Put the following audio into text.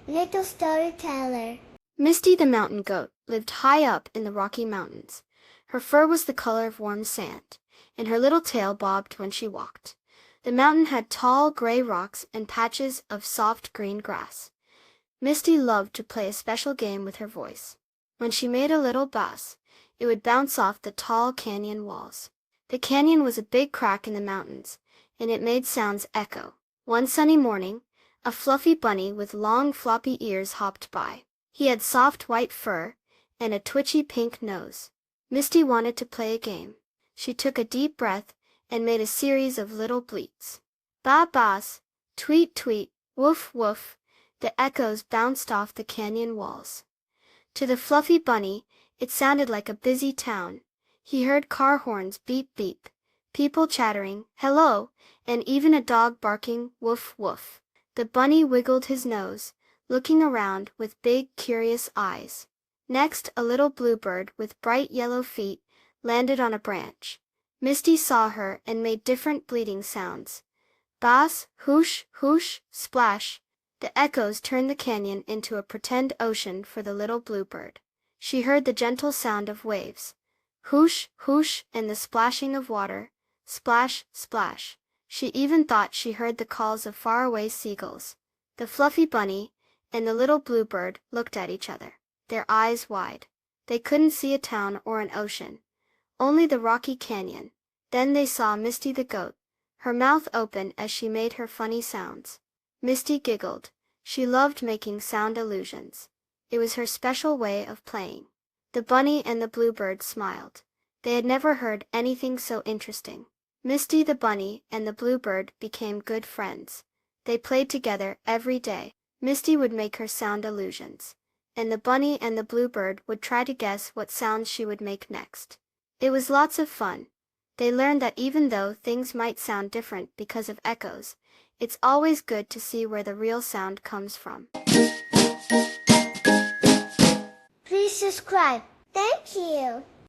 Little storyteller. Misty the Mountain Goat lived high up in the Rocky Mountains. Her fur was the color of warm sand, and her little tail bobbed when she walked. The mountain had tall gray rocks and patches of soft green grass. Misty loved to play a special game with her voice. When she made a little bass, it would bounce off the tall canyon walls. The canyon was a big crack in the mountains, and it made sounds echo. One sunny morning, a fluffy bunny with long floppy ears hopped by. He had soft white fur and a twitchy pink nose. Misty wanted to play a game. She took a deep breath and made a series of little bleats. Ba baas, tweet tweet, woof woof. The echoes bounced off the canyon walls. To the fluffy bunny, it sounded like a busy town. He heard car horns beep beep, people chattering, hello, and even a dog barking, woof woof. The bunny wiggled his nose, looking around with big, curious eyes. Next, a little bluebird with bright yellow feet landed on a branch. Misty saw her and made different bleating sounds. Baas, whoosh, whoosh, splash. The echoes turned the canyon into a pretend ocean for the little bluebird. She heard the gentle sound of waves. Whoosh, whoosh, and the splashing of water. Splash, splash. She even thought she heard the calls of faraway seagulls. The fluffy bunny and the little bluebird looked at each other, their eyes wide. They couldn't see a town or an ocean, only the rocky canyon. Then they saw Misty the goat, her mouth open as she made her funny sounds. Misty giggled. She loved making sound illusions. It was her special way of playing. The bunny and the bluebird smiled. They had never heard anything so interesting. Misty the bunny and the bluebird became good friends. They played together every day. Misty would make her sound illusions, and the bunny and the bluebird would try to guess what sounds she would make next. It was lots of fun. They learned that even though things might sound different because of echoes, it's always good to see where the real sound comes from. Please subscribe. Thank you.